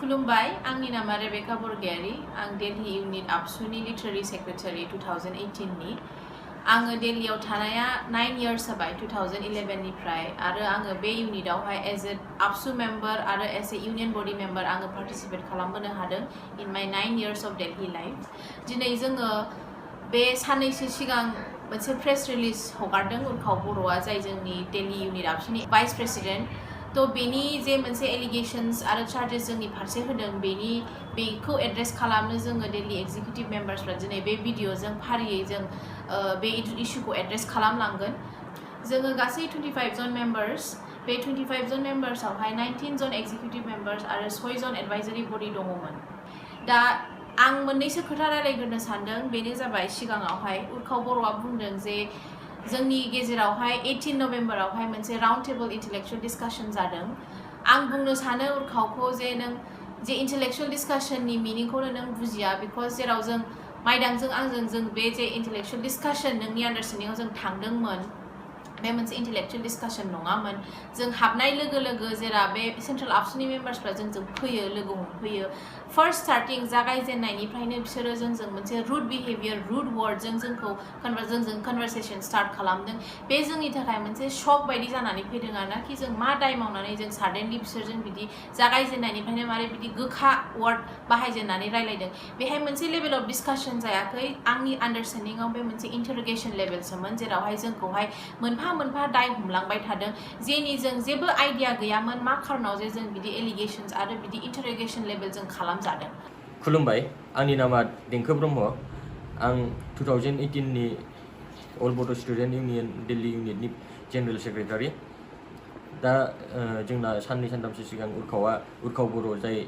खुलुमबाय आंनि नामा रेबेका बरगयारी आं दिल्ली इउनिट आबसुनि लिटारेरि सेक्रेटारि 2018 नि आङो दिल्लीयाव थानाया 9 years जाबाय 2011 निफ्राय आरो आङो बे इउनिटआवहाय एज ए आबसु मेम्बार आरो as a union body member आङो पार्टिसिपेट खालामबोनो हादों इन माय 9 years of दिल्ली लाइफ दिनै जोङो बे साननैसो सिगां मोनसे प्रेस रिलिज हगारदों उर्खाव बर'आ जाय जोंनि दिल्ली इउनिट आबसुनि वाइस प्रेसिडेन्ट तो बेनि जे मोनसे एलिगेशंस आरो चार्जेस जोंनि फारसे होदों बेखौ एड्रेस खालामनो जोङो दिल्ली एक्जिक्यूटिव मेम्बार्सफ्रा दिनै बे भिडिअजों फारियै जों बे इशुखौ एड्रेस खालामलांगोन जोङो गासै 25 जन मेम्बार्स बे 25 जन मेम्बार्सआवहाय 19 जन एक्जिक्यूटिव मेम्बार्स आरो 6 जन एडवाइजरी बडी दङमोन दा आं मोननैसो खोथा रायलायग्रोनो सानदों बेनो जाबाय सिगाङावहाय उर्खाव बर'आ बुंदों जे जोंनि गेजेरावहाय 18 नभेम्बरावहाय मोनसे राउन्ड टेबल इन्टेलेक्चुअल डिस्काशन जादों आं बुंनो सानो उर्खावखौ जे नों जे इन्टेलेक्चुअल डिस्काशननि मिनिंखौनो नों बुजिया बिकज जेराव जों माइदांजों आंजों जों बे जे इन्टेलेक्चुअल डिस्काशन नोंनि आन्डारस्टेन्डिंआव जों थांदोंमोन बे मोनसे इन्टेलेक्चुअल डिस्काशन नङामोन जों हाबनाय लोगो लोगो जेरा बे सेन्ट्रेल आबसुनि मेम्बार्सफ्रा जोंजों फैयो लोगो हमफैयो फार्स्ट स्टार्टिं जागायजेननायनिफ्रायनो बिसोरो जोंजों मोनसे रुड बिहेवियर रुड वर्डजों जोंखौ जोंजों कनभारसेशन स्टार्ट खालामदों बे जोंनि थाखाय मोनसे शक बायदि जानानै फैदों आरोना जों मा दाय मावनानै जों साडेनलि बिसोरजों बिदि जागायजेननायनिफ्रायनो मारै बिदि गोखा वर्ड बाहायजेननानै रायलायदों बेहाय मोनसे लेभेल अफ डिस्काशन जायाखै आंनि आन्डारस्टेन्डिंआव बे मोनसे इन्टारोगेशन लेभेलसोमोन जेरावहाय जोंखौहाय मोनफा दाय हमलांबाय थादों जेनि जों जेबो आइडिया गैयामोन मा खारनाव जे जों बिदि एलिगेशंस आरो बिदि इन्टारोगेशन लेभेल जों खालामजादों खुलुमबाय आंनि नामा देंखो ब्रह्म आं 2018 नि अल बड' स्टुडेन्ट इउनियन दिल्ली इउनिटनि जेनेरेल सेक्रेटारि दा जोंना साननै सानथामसो सिगां उर्खाव बर' जाय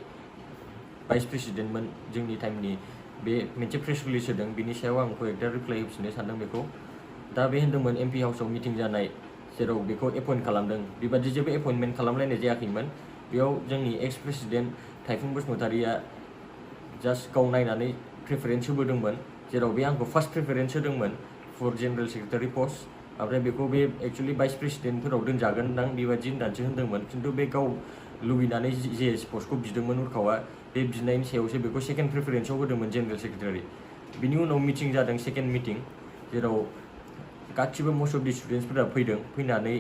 भाइस प्रेसिडेन्टमोन जोंनि टाइमनि बे मोनसे प्रेस रिलिज होदों बिनि सायाव आं कयेकटा रिप्लाइ होफिननो सानदों बेखौ दा बे होनदोंमोन एमपि हाउसआव मिटिं जानाय जेराव बेखौ एपइन्ट खालामदों बेबादि जेबो एपइन्टमेन्ट खालामलायनाय जायाखैमोन बेयाव जोंनि एक्स प्रेसिडेन्ट थाइफुं बसुमतारिया जास्ट गाव नायनानै प्रेफारेन्स होबोदोंमोन जेराव बे आंखौ फार्स्ट प्रेफारेन्स होदोंमोन फर जेनेरेल सेक्रेटारि पस्ट ओमफ्राय बेखौ बे एक्चुअलि भाइस प्रेसिडेन्टफोराव दोनजागोन दां बेबादि होननानैसो होन्दोंमोन खिन्थु बे गाव लुबैनानै जे पस्टखौ बिदोंमोन उर्खावा बे बिनायनि सायावसो बेखौ सेकेन्ड प्रेफारेन्सआव होदोंमोन जेनेरेल सेक्रेटारि बिनि उनाव मिटिं जादों सेकेन्ड मिटिं जेराव गासिबो मस्ट अफ दि स्टुडेन्टसफोरा फैनानै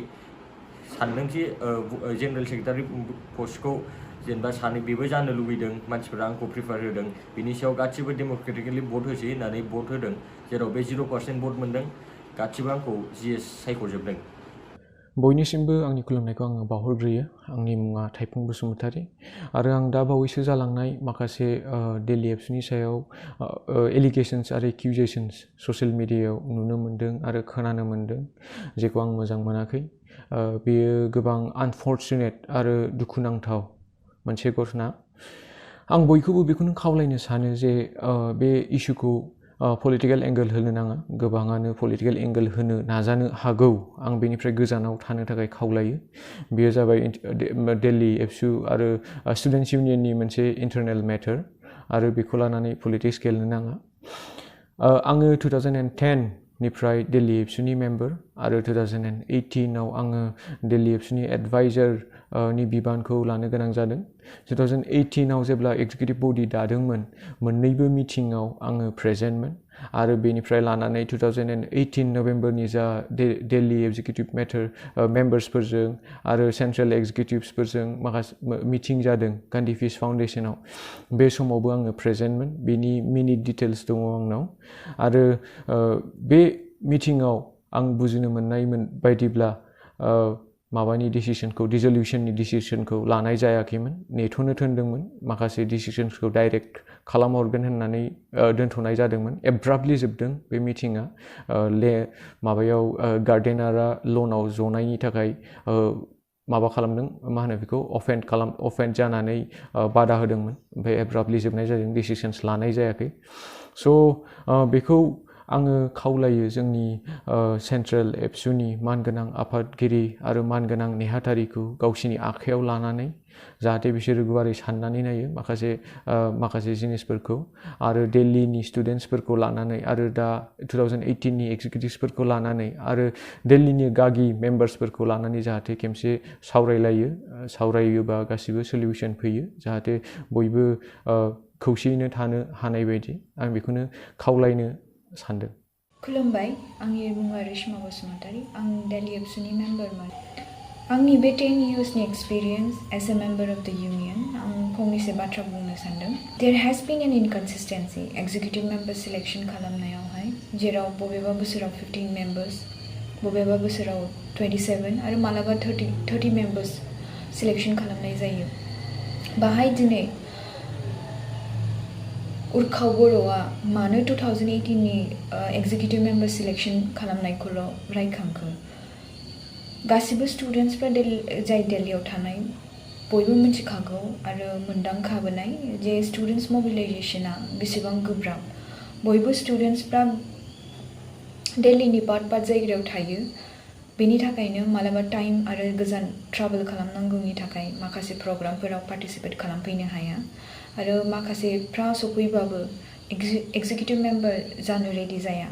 सानदोंखि जेनेरेल सेक्रेटारि पस्टखौ जेनेबा सानै बेबो जानो लुबैदों मानसिफोरा आंखौ प्रिफार होदों बिनि सायाव गासिबो डेम'क्रेटिकेलि भट होसै होननानै भट होदों जेराव बे 0% भट मोनदों गासिबो आंखौ जिएस सायख'जोबदों बयनिसिमबो आंनि खुलुमनायखौ आङो बावहरग्रोयो आंनि मुङा थाइफुं बसुमतारी आरो आं दा बावैसो जालांनाय माखासे दिल्ली एबसुनि सायाव एलिगेशंस आरो एक्यूजेशंस ससियेल मिडियायाव नुनो मोन्दों आरो खोनानो मोन्दों जेखौ आं मोजां मोनाखै बेयो गोबां आनफर्चुनेट आरो दुखुनांथाव मोनसे घटना आं बयखौबो बेखौनो खावलायनो सानो जे बे इशुखौ पलिटिकेल एंगल होनो नाङा गोबाङानो पलिटिकेल एंगल होनो नाजानो हागौ आं बेनिफ्राय गोजानाव थानो थाखाय खावलायो बेयो जाबाय दिल्ली एबसु आरो स्टुडेन्टस इउनियननि मोनसे इन्टारनेल मेटार आरो बेखौ लानानै पलिटिक्स गेलेनो नाङा आङो 2010 निफ्राय दिल्ली एबसुनि मेम्बार आरो 2018 आव आङो दिल्ली एबसुनि एडभाइजार नि बिबानखौ लानो गोनां जादों 2018 आव जेब्ला एक्जिकिउटिभ बडी दादोंमोन मोननैबो मिटिंआव आङो प्रेजेन्टमोन आरो बेनिफ्राय लानानै 2018 नभेम्बरनि जा दिल्ली एक्जिकिउटिभ मेम्बार्सफोरजों आरो सेन्ट्रेल एक्जिकिउटिभ्सफोरजों माखासे मिटिं जादों गान्धी पिस फाउन्डेसनाव बे समावबो आङो प्रेजेन्टमोन बेनि मिनिट डिटेल्स दङ आंनाव आरो बे मिटिंआव आं बुजिनो मोननाय बायदिब्ला माबानि डिसिसनखौ डिजोल्यूशननि डिसिसनखौ लानाय जायाखैमोन नेथ'नो थिनदोंमोन माखासे डिसिसन्सखौ डाइरेक्ट खालामहरगोन होननानै दोनथ'नाय जादोंमोन एब्राप्टलि जोबदों बे मिटिंआ माबायाव गार्डेनारा लनाव जनायनि थाखाय माबा खालामदों मा होनो बेखौ अफेन्ड जानानै बादा होदोंमोन ओमफ्राय एब्राप्टलि जोबनाय जादों डिसिसन्स लानाय जायाखै स' बेखौ आङो खावलायो जोंनि सेन्ट्रेल एबसुनि मानगोनां आफादगिरि आरो मानगोनां नेहाथारिखौ गावसिनि आखायाव लानानै जाहाथे बिसोरो गुवारै साननानै नायो माखासे जिनिसफोरखौ आरो दिल्लीनि स्टुडेन्टसफोरखौ लानानै आरो दा 2018नि एक्जिकिउटिभ्सफोरखौ लानानै आरो दिल्लीनि गागि मेम्बार्सफोरखौ लानानै जाहाथे खेमसे सावरायोबा गासिबो सलिउसन फैयो जाहाथे बयबो खौसेयैनो थानो हानाय बायदि आं बेखौनो खावलायनो सानदों। खुलुमबाय, आंनि मुङा रेशमा बसुमतारी, आं दिल्ली एबसुनि मेम्बारमोन। आंनि बे 10 yearsनि experience as a member of the union आं फंनैसो बाथ्रा बुंनो सानदों। There has been an inconsistency executive member selection खालामनायावहाय, जेराव बबेबा बोसोराव 15 मेम्बार्स, बबेबा बोसोराव 27 आरो मालाबा 30 मेम्बार्स सिलेक्शन खालामनाय जायो। बाहाय दिनै उर्खाव बर'आ मानो 2018नि एक्जिकिउटिभ मेम्बार सिलेक्शन खालामनायखौल' रायखांखो? गासिबो स्टुडेन्टसफ्रा जाय दिल्लीयाव थानाय बयबो मिथिखागौ आरो मोनदांखाबोनाय जे स्टुडेन्टस मबिलाइजेशना बेसेबां गोब्राब। बयबो स्टुडेन्टसफ्रा दिल्लीनि पार्ट जायगायाव थायो, बेनि थाखायनो मालाबा टाइम आरो गोजान ट्राभेल खालामनांगौनि थाखाय माखासे प्रग्रामफोराव पार्टिसिपेट खालामफैनो हाया आरो माखासेफ्रा सफैबाबो एक्जिकिउटिभ मेम्बार जानो रेडि जाया।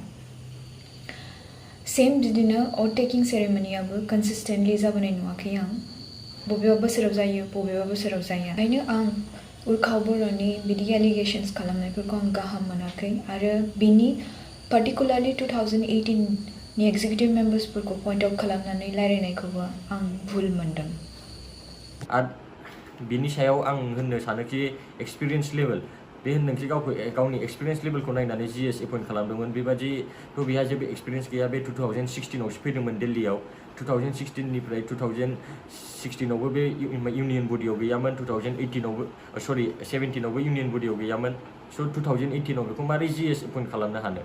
सेम बिदिनो अथ टेकिं सेरेमनियाबो कन्सिस्टेन्टलि जाबोनाय नुवाखै आं। बबेबा बोसोराव जायो, बबेबा बोसोराव जाया। ओंखायनो आं उर्खाव बर'नि बिदि एलिगेशन्स खालामनायफोरखौ आं गाहाम मोनाखै आरो बिनि पार्टिकुलारलि 2018नि एक्जिकिउटिभ मेम्बार्सफोरखौ पइन्ट आउट खालामनानै रायलायनायखौबो आं भुल मोनदों। आरो बिनि सायाव आं होननो सानोखि एक्सपिरियेन्स लेभेल बे होनदोंखि गावनि एक्सपिरियेन्स लेभेलखौ नायनानै जिएस एपइन्ट खालामदोंमोन, बेबादिथ' बेहा जेबो एक्सपिरियेन्स गैया। बे 2016आवसो फैदोंमोन दिल्लीयाव। 2016निफ्राय 2016आवबो बे इउनियन बडियाव गैयामोन, 17आवबो इउनियन बडियाव गैयामोन। स' 2018आव बेखौ मारै जिएस एपइन्ट खालामनो हानो?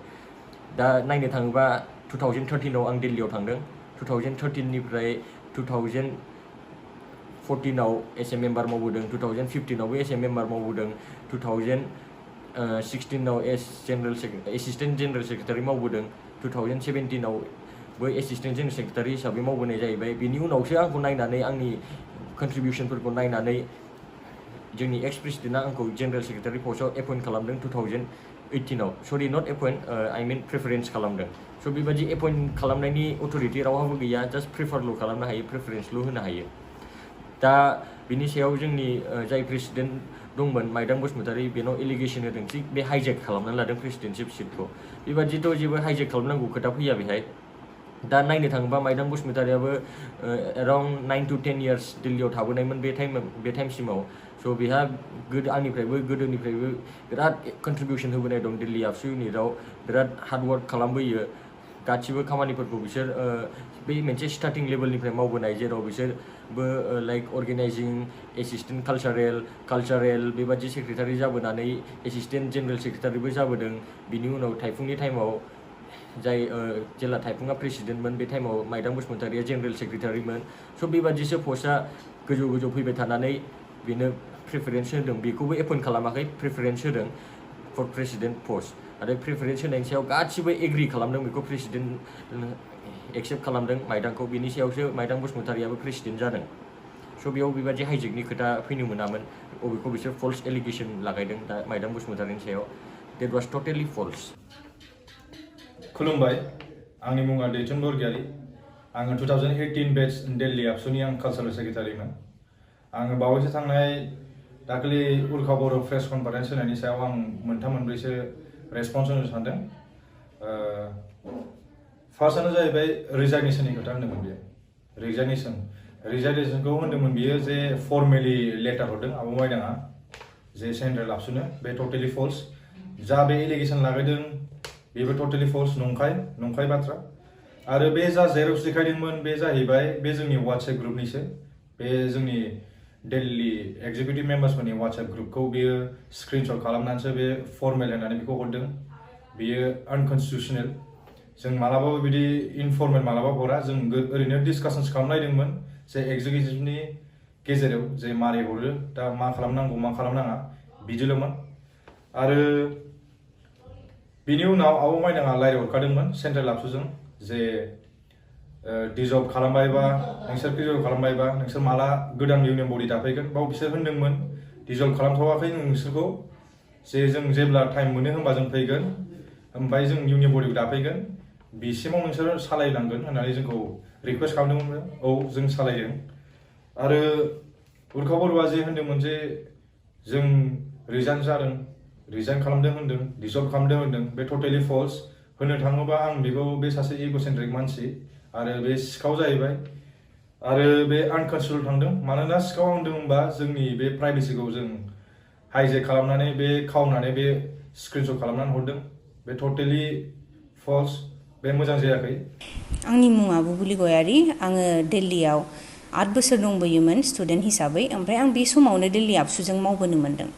दा नायनो थाङोबा 2013आव आं दिल्लीयाव थांदों। 2013निफ्राय 2014आव एस ए मेम्बार मावबोदों, 2015आवबो एस ए मेम्बार मावबोदों, 2016आव एसिस्टेन्ट जेनेरेल सेक्रेटारि मावबोदों, 2017आवबो एसिस्टेन्ट जेनेरेल सेक्रेटारि हिसाबै मावबोनाय जाहैबाय। बिनि उनावसो आंखौ नायनानै, आंनि कन्ट्रिबिउसनफोरखौ नायनानै जोंनि एक्स प्रेसिडेन्टआ आंखौ जेनेरेल सेक्रेटारि पस्टआव एपइन्ट खालामदों 2018आव। सरि, नट एपइन्ट, आइ मिन प्रेफारेन्स खालामदों। स' बेबादि एपइन्ट खालामनायनि अथ'रिटि रावहाबो गैया, जास्ट प्रेफारल' खालामनो हायो, प्रेफारेन्सल' होनो हायो। दा बिनि सायाव जोंनि जाय प्रेसिडेन्ट दंमोन माइदां बसुमतारी, बेनाव एलिगेसन होदों कि बे हाइजेक खालामनानै लादों प्रेसिडेन्टशिप सिटखौ। बेबादिथ' जेबो हाइजेक खालामनांगौ खोथा फैया बेहाय। दा नायनो थाङोबा माइदां बसुमतारीयाबो एराउन्ड 9 to 10 years दिल्लीयाव थाबोनायमोन बे टाइमसिमाव। स' बेहा गोदोनिफ्रायबो बिराद कन्ट्रिबिउसन होबोनाय दं दिल्ली एबसु इउनिटआव, बिराद हार्डवार्क खालामबोयो। गासिबो खामानिफोरखौ बिसोर बे मोनसे स्टार्टिं लेभेलनिफ्राय मावबोनाय, जेराव बिसोरबो लाइक अर्गेनाइजिं, एसिस्टेन्ट कालचारेल बेबादि सेक्रेटारि जाबोनानै एसिस्टेन्ट जेनेरेल सेक्रेटारिबो जाबोदों। बिनि उनाव थाइफुंनि टाइमाव जेला थाइफुङा प्रेसिडेन्टमोन बे टाइमाव माइदां बसुमतारीया जेनेरेल सेक्रेटारिमोन। स' बेबादिसो पस्टआ गोजौ फैबाय थानानै बेनो प्रेफारेन्स होदों। बेखौबो एपइन्ट खालामाखै, प्रेफारेन्स होदों फर प्रेसिडेन्ट पस्ट। आरो प्रेफारेन्स होनायनि सायाव गासिबो एग्रि खालामदों, बेखौ प्रेसिडेन्ट एक्सेप्ट खालामदों माइदांखौ। बिनि सायावसो माइदां बसुमतारीयाबो प्रेसिडेन्ट जादों। स' बेयाव बेबादि हाइजेकनि खोथा फैनो मोनामोन। बेखौ बिसोर फल्स एलिगेसन लागायदों दा माइदां बसुमतारीनि सायाव। That was totally false. खुलुमबाय, आंनि मुङा दैथुन बरगयारी। आङो 2018 बेच दिल्ली एबसुनि आं कालचारेल सेक्रेटारिमोन। आङो बावैसो थांनाय दाखालि उर्खाव बर' प्रेस कनफारेन्स होनायनि सायाव आं मोनथाम मोनब्रैसो रेसपन्स होनो सानदों। फार्स्टआनो जाहैबाय रिजाग्नेसननि खोथा होनदोंमोन बियो। रिजाग्नेसनखौ होनदोंमोन बियो जे फर्मेलि लेटार हरदों आब' माइदाङा जे सेन्ट्रेल एबसुनो, बे टटेलि फल्स। जा बे एलिगेसन लागायदों बेबो टटेलि फल्स, नंखाय बाथ्रा। आरो बे जा जेरक्स देखायदोंमोन बे जाहैबाय बे जोंनि वाट्सएप ग्रुपनिसो। बे जोंनि दिल्ली एक्जिकिउटिभ मेम्बार्सफोरनि वाट्सएप ग्रुपखौ बेयो स्क्रिनशट खालामनानैसो बे फर्मेल होननानै बेखौ हरदों। बेयो आनकनस्टिटिउसनेल। जों मालाबाबो बिदि इनफर्मेल मालाबा हरा। जों ओरैनो डिसकासन्स खालामलायदोंमोन जे एक्जिकिउटिभनि गेजेराव जे मारै हरो, दा मा खालामनांगौ मा खालामनाङा बिदिल'मोन। आरो बिनि उनाव आब' माइनाङा रायज्लायहरखादोंमोन सेन्ट्रेल आबसुजों जे डिजल्भ खालामबायबा नोंसोर डिजल्भ खालामबायबा नोंसोर माला गोदान इउनियन बडि दाफैगोन बाव बिसोर होनदोंमोन डिजल्भ खालामथ'वाखै नोंसोरखौ जे जों जेब्ला टाइम मोनो होनबा जों फैगोन ओमफ्राय जों इउनियन बडिखौ दाफैगोन बिसिमाव नोंसोर सालायलांगोन होननानै जोंखौ रिक्वेस्ट खालामदोंमोन औ जों सालायदों आरो उर्खाव बरुवा जे होनदोंमोन जे जों रिजाइन जादों रिजाइन खालामदों होनदों डिजल्भ खालामदों होनदों बे टटेलि फल्स होननो थाङोबा आं बेखौ बे सासे इग'सेन्ट्रिक मानसि आरो बे सिखाव जाहैबाय आरो बे आनकन्ट्रल थांदों मानोना सिखाव होनदों होनबा जोंनि बे प्राइभेसिखौ जों हाइजेक खालामनानै बे खावनानै बे स्क्रिनशट खालामनानै हरदों बे टटेलि फल्स बे मोजां जायाखै आंनि मुङा बुबुलि गयारि आङो दिल्लीयाव 8 बोसोर दंबोयोमोन स्टुडेन्ट हिसाबै ओमफ्राय आं बे समावनो दिल्ली आबसुजों मावबोनो मोन्दों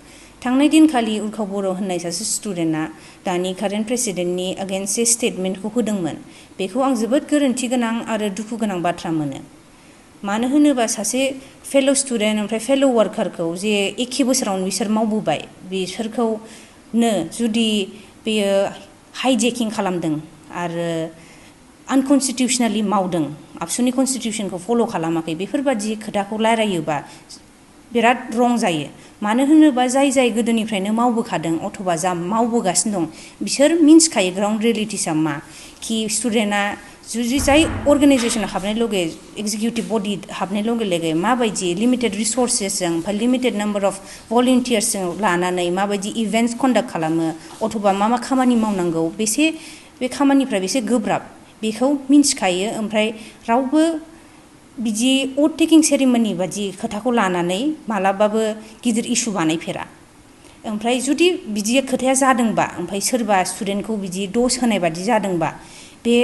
थांनाय दिनखालि उर्खाव बर' होननाय सासे स्टुडेन्टआ दानि कारेन्ट प्रेसिडेन्टनि एगेन्स्ट स्टेटमेन्टखौ होदोंमोन बेखौ आं जोबोद गोरोन्थि गोनां आरो दुखु गोनां बाथ्रा मोनो मानो होनोबा सासे फेल' स्टुडेन्ट ओमफ्राय फेल' वार्कारखौ जे एखे बोसोरावनो बिसोर मावबोबाय बिसोरखौनो जुदि बेयो हाइजेकिं खालामदों आरो आनकनस्टिटिउसनेलि मावदों आबसुनि कनस्टिटिउसनखौ फल' खालामाखै बेफोरबादि खोथाखौ रायलायोबा बिराद रं जायो मानो होनोबा जाय गोदोनिफ्रायनो मावबोखादों अथवा जा मावबोगासिनो दं बिसोर मिन्थिखायो ग्राउन्ड रियेलिटिसा मा कि स्टुडेन्टआ जुदि जाय अर्गानाइजेसनाव हाबनाय लगे एक्जिकिउटिभ बडि हाबनाय लगे माबायदि लिमिटेड रिसर्सेसजों ओमफ्राय लिमिटेड नाम्बार अफ भलेन्टियार्सजों लानानै माबायदि इभेन्ट्स कन्डाक्ट खालामो अथवा मा खामानि मावनांगौ बे खामानिफ्रा बेसे गोब्राब बेखौ मिन्थिखायो ओमफ्राय रावबो बिदि अथ टेकिं सेरेमनि बादि खोथाखौ लानानै मालाबाबो गिदिर इस्यु बानायफेरा ओमफ्राय जुदि बिदि खोथाया जादोंबा ओमफ्राय सोरबा स्टुडेन्टखौ बिदि द'स होनाय बादि जादोंबा बे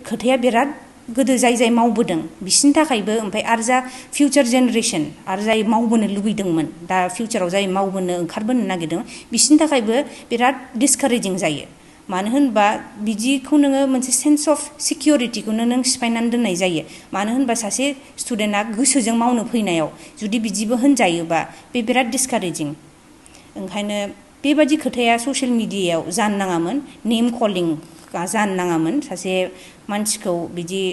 खोथाया बिराद गोदो जाय मावबोदों बिसिनि थाखायबो ओमफ्राय आरो जा फिउचार जेनेरेसन आरो जाय मावबोनो लुबैदोंमोन दा फिउचाराव जाय मावबोनो ओंखारबोनो नागिरदों बिसिनि थाखायबो बिराद डिसकारेजिं जायो मानो होनबा बिदिखौ नोङो मोनसे सेन्स अफ सिकिउरिटिखौनो नों सिफायनानै दोननाय जायो मानो होनबा सासे स्टुडेन्टआ गोसोजों मावनो फैनायाव जुदि बिदिबो होनजायोबा बे बिराद डिसकारेजिं ओंखायनो बेबादि खोथाया ससियेल मिडियायाव जानो नाङामोन नेम कलिं जानो नाङामोन सासे मानसिखौ बिदि